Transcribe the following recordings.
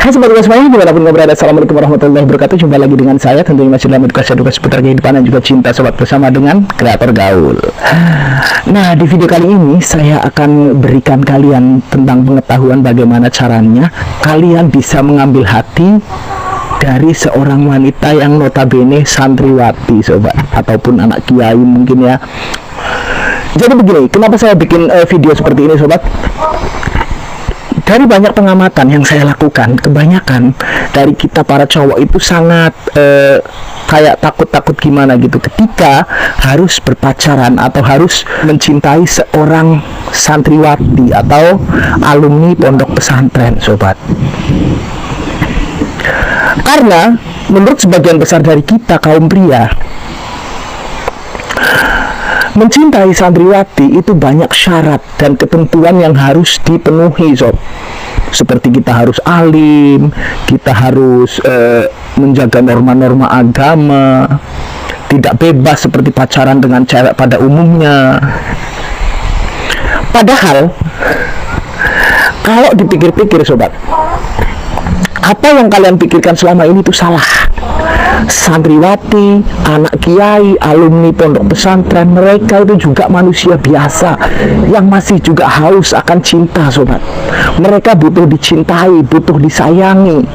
Hai sobat semuanya, dimanapun kau berada, assalamualaikum warahmatullahi wabarakatuh. Jumpa lagi dengan saya, tentunya masih dalam edukasi seputar kehidupan dan juga cinta sobat, bersama dengan kreator gaul. Nah, di video kali ini saya akan berikan kalian tentang pengetahuan bagaimana caranya kalian bisa mengambil hati dari seorang wanita yang notabene santriwati sobat, ataupun anak kiai mungkin ya. Jadi begini, kenapa saya bikin video seperti ini sobat? Dari banyak pengamatan yang saya lakukan, kebanyakan dari kita para cowok itu sangat kayak takut-takut gimana gitu ketika harus berpacaran atau harus mencintai seorang santriwati atau alumni pondok pesantren sobat. Karena menurut sebagian besar dari kita kaum pria, mencintai santriwati itu banyak syarat dan ketentuan yang harus dipenuhi sob. Seperti kita harus alim, kita harus menjaga norma-norma agama, tidak bebas seperti pacaran dengan cewek pada umumnya. Padahal kalau dipikir-pikir sobat, apa yang kalian pikirkan selama ini itu salah. Santriwati, anak kiai, alumni pondok pesantren, mereka itu juga manusia biasa yang masih juga haus akan cinta sobat. Mereka butuh dicintai, butuh disayangi,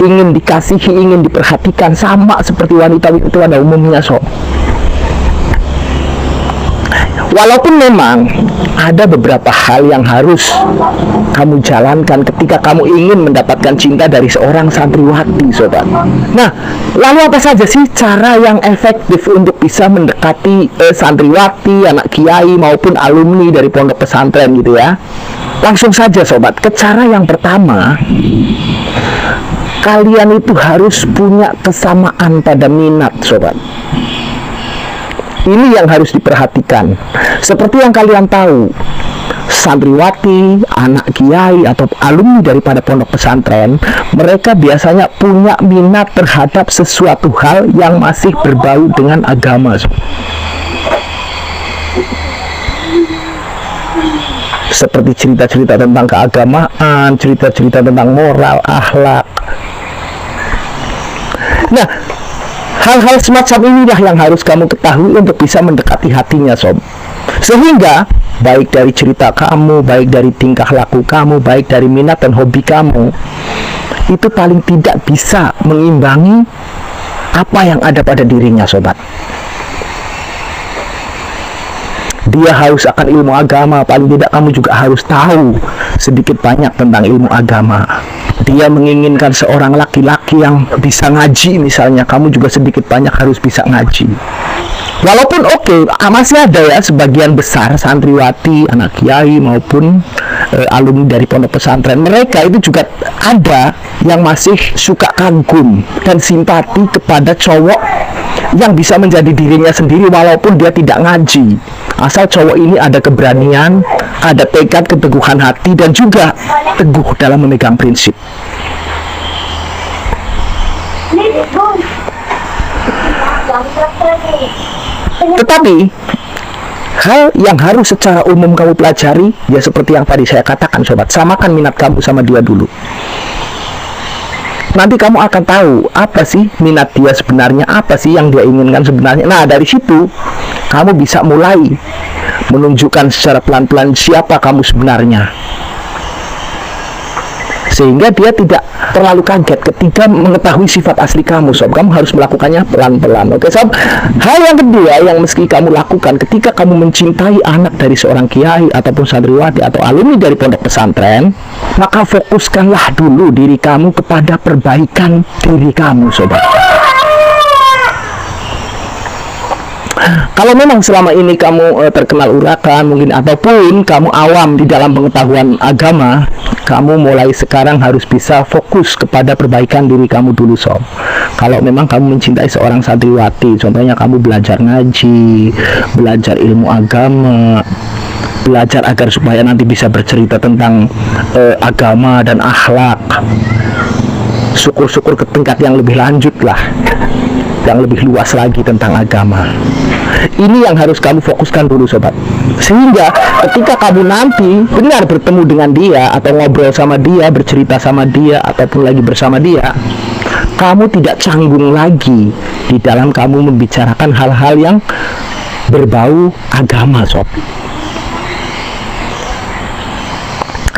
ingin dikasihi, ingin diperhatikan, sama seperti wanita itu pada umumnya sob. Walaupun memang ada beberapa hal yang harus kamu jalankan ketika kamu ingin mendapatkan cinta dari seorang santriwati sobat. Nah, lalu apa saja sih cara yang efektif untuk bisa mendekati santriwati, anak kiai maupun alumni dari pondok pesantren gitu ya? Langsung saja sobat, ke cara yang pertama, kalian itu harus punya kesamaan pada minat sobat. Ini yang harus diperhatikan. Seperti yang kalian tahu, santriwati, anak kiai atau alumni daripada pondok pesantren, mereka biasanya punya minat terhadap sesuatu hal yang masih berbau dengan agama. Seperti cerita-cerita tentang keagamaan, cerita-cerita tentang moral, akhlak. Nah, hal-hal semacam inilah yang harus kamu ketahui untuk bisa mendekati hatinya sob. Sehingga baik dari cerita kamu, baik dari tingkah laku kamu, baik dari minat dan hobi kamu, itu paling tidak bisa mengimbangi apa yang ada pada dirinya sobat. Dia haus akan ilmu agama, paling tidak kamu juga harus tahu sedikit banyak tentang ilmu agama. Dia menginginkan seorang laki-laki yang bisa ngaji misalnya, kamu juga sedikit banyak harus bisa ngaji. Walaupun masih ada ya sebagian besar santriwati, anak kiai maupun alumni dari pondok pesantren, mereka itu juga ada yang masih suka kagum dan simpati kepada cowok yang bisa menjadi dirinya sendiri walaupun dia tidak ngaji. Asal cowok ini ada keberanian, ada tekad, keteguhan hati, dan juga teguh dalam memegang prinsip. Tetapi hal yang harus secara umum kamu pelajari, ya seperti yang tadi saya katakan sobat, samakan minat kamu sama dia dulu. Nanti kamu akan tahu apa sih minat dia sebenarnya, apa sih yang dia inginkan sebenarnya. Nah, dari situ kamu bisa mulai menunjukkan secara pelan-pelan siapa kamu sebenarnya, sehingga dia tidak terlalu kaget ketika mengetahui sifat asli kamu sob. Kamu harus melakukannya pelan-pelan. Oke sob. Hal yang kedua yang mesti kamu lakukan ketika kamu mencintai anak dari seorang kiai ataupun santriwati atau alumni dari pondok pesantren, maka fokuskanlah dulu diri kamu kepada perbaikan diri kamu sobat. Kalau memang selama ini kamu terkenal urakan mungkin, ataupun kamu awam di dalam pengetahuan agama, kamu mulai sekarang harus bisa fokus kepada perbaikan diri kamu dulu sob. Kalau memang kamu mencintai seorang santriwati, contohnya kamu belajar ngaji, belajar ilmu agama, belajar agar supaya nanti bisa bercerita tentang agama dan akhlak, syukur-syukur ke tingkat yang lebih lanjut lah. yang lebih luas lagi tentang agama. Ini yang harus kamu fokuskan dulu sobat. Sehingga ketika kamu nanti benar bertemu dengan dia, atau ngobrol sama dia, bercerita sama dia, ataupun lagi bersama dia, kamu tidak canggung lagi di dalam kamu membicarakan hal-hal yang berbau agama sob.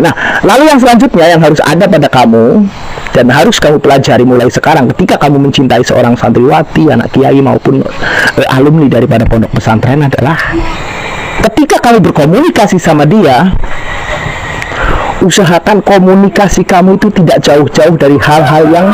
Nah, lalu yang selanjutnya yang harus ada pada kamu dan harus kamu pelajari mulai sekarang ketika kamu mencintai seorang santriwati, anak kiai maupun alumni daripada pondok pesantren adalah ketika kamu berkomunikasi sama dia, usahakan komunikasi kamu itu tidak jauh-jauh dari hal-hal yang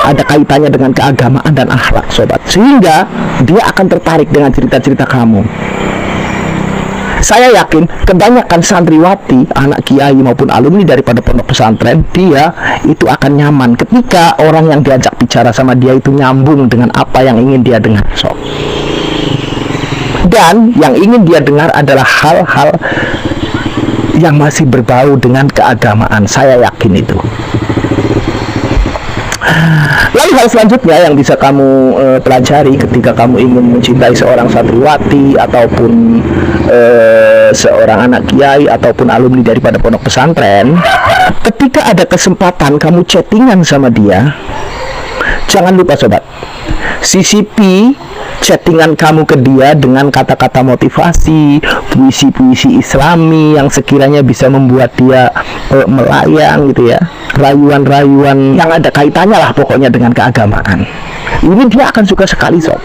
ada kaitannya dengan keagamaan dan akhlak sobat, sehingga dia akan tertarik dengan cerita-cerita kamu. Saya yakin kebanyakan santriwati, anak kiai maupun alumni daripada pondok pesantren, dia itu akan nyaman ketika orang yang diajak bicara sama dia itu nyambung dengan apa yang ingin dia dengar sob. Dan yang ingin dia dengar adalah hal-hal yang masih berbau dengan keagamaan. Saya yakin itu. Lalu hal selanjutnya yang bisa kamu pelajari ketika kamu ingin mencintai seorang santriwati ataupun seorang anak kiai ataupun alumni daripada pondok pesantren, ketika ada kesempatan kamu chattingan sama dia, jangan lupa sobat, sisipi chattingan kamu ke dia dengan kata-kata motivasi, puisi-puisi islami yang sekiranya bisa membuat dia melayang gitu ya, rayuan-rayuan yang ada kaitannya lah pokoknya dengan keagamaan. Ini dia akan suka sekali sob.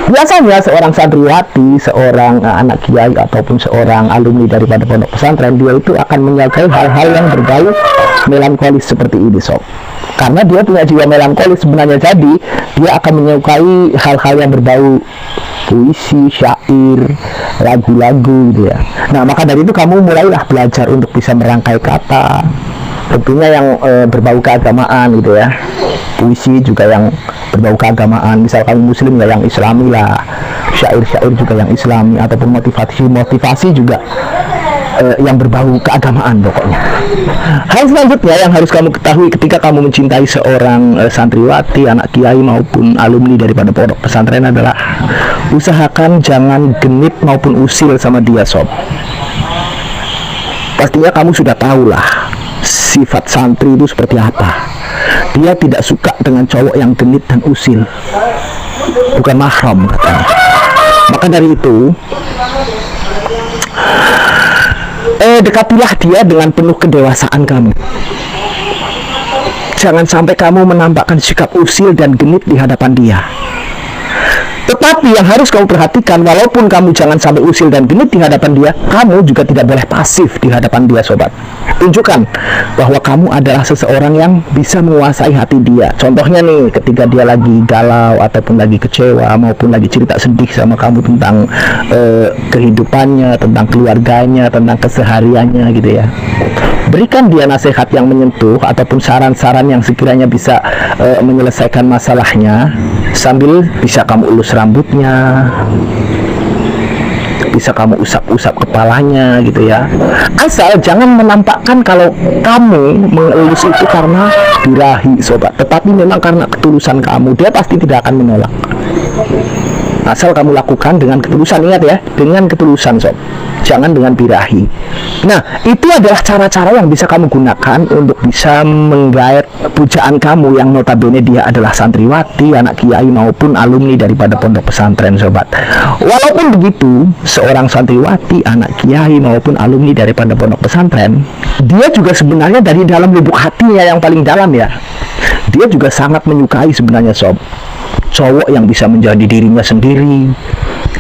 Biasanya seorang santriwati, seorang anak kiai ataupun seorang alumni daripada pondok pesantren, dia itu akan menyukai hal-hal yang berbau melankolis seperti ini sob. Karena dia punya jiwa melankolis sebenarnya, jadi dia akan menyukai hal-hal yang berbau puisi, syair, lagu-lagu gitu ya. Nah, maka dari itu kamu mulailah belajar untuk bisa merangkai kata, tentunya yang berbau keagamaan gitu ya. Puisi juga yang berbau keagamaan, misal kamu muslim ya yang islami lah, syair-syair juga yang islami, ataupun motivasi juga yang berbau keagamaan pokoknya. Hal selanjutnya yang harus kamu ketahui ketika kamu mencintai seorang santriwati, anak kiai maupun alumni daripada pondok pesantren adalah usahakan jangan genit maupun usil sama dia sob. Pastinya kamu sudah tahu lah sifat santri itu seperti apa. Dia tidak suka dengan cowok yang genit dan usil, bukan mahram katanya. Maka dari itu dekatilah dia dengan penuh kedewasaan kamu. Jangan sampai kamu menampakkan sikap usil dan genit di hadapan dia. Tetapi yang harus kamu perhatikan, walaupun kamu jangan sampai usil dan genit di hadapan dia, kamu juga tidak boleh pasif di hadapan dia sobat. Tunjukkan bahwa kamu adalah seseorang yang bisa menguasai hati dia. Contohnya nih, ketika dia lagi galau ataupun lagi kecewa maupun lagi cerita sedih sama kamu tentang kehidupannya, tentang keluarganya, tentang kesehariannya gitu ya. Berikan dia nasihat yang menyentuh ataupun saran-saran yang sekiranya bisa menyelesaikan masalahnya, sambil bisa kamu ulus rambutnya, bisa kamu usap-usap kepalanya gitu ya. Asal jangan menampakkan kalau kamu mengelus itu karena birahi sobat, tetapi memang karena ketulusan kamu. Dia pasti tidak akan menolak. Asal kamu lakukan dengan ketulusan, ingat ya, dengan ketulusan sob, jangan dengan birahi. Nah, itu adalah cara-cara yang bisa kamu gunakan untuk bisa menggait pujaan kamu yang notabene dia adalah santriwati, anak kiai maupun alumni daripada pondok pesantren sobat. Walaupun begitu, seorang santriwati, anak kiai maupun alumni daripada pondok pesantren, dia juga sebenarnya dari dalam lubuk hatinya yang paling dalam ya, dia juga sangat menyukai sebenarnya sob cowok yang bisa menjadi dirinya sendiri,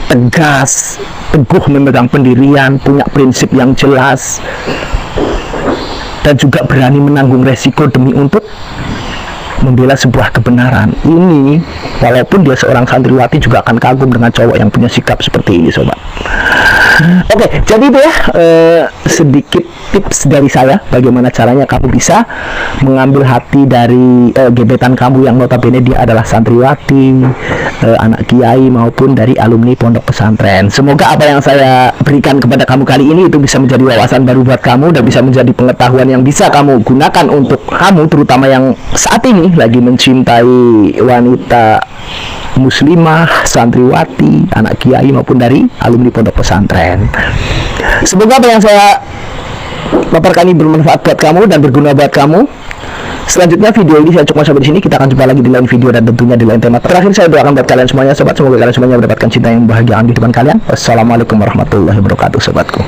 tegas, teguh memegang pendirian, punya prinsip yang jelas, dan juga berani menanggung resiko demi untuk membela sebuah kebenaran. Ini walaupun dia seorang santriwati juga akan kagum dengan cowok yang punya sikap seperti ini sobat. Oke, jadi itu ya sedikit tips dari saya bagaimana caranya kamu bisa mengambil hati dari gebetan kamu yang notabene dia adalah santriwati, anak kiai maupun dari alumni pondok pesantren. Semoga apa yang saya berikan kepada kamu kali ini itu bisa menjadi wawasan baru buat kamu dan bisa menjadi pengetahuan yang bisa kamu gunakan untuk kamu, terutama yang saat ini lagi mencintai wanita muslimah, santriwati, anak kiai maupun dari alumni pondok pesantren. Semoga apa yang saya paparkan ini bermanfaat buat kamu dan berguna buat kamu. Selanjutnya video ini saya cukup sampai di sini. Kita akan jumpa lagi di lain video dan tentunya di lain tema. Terakhir saya doakan buat kalian semuanya sobat, semoga kalian semuanya mendapatkan cinta yang bahagia di depan kalian. Wassalamualaikum warahmatullahi wabarakatuh sobatku.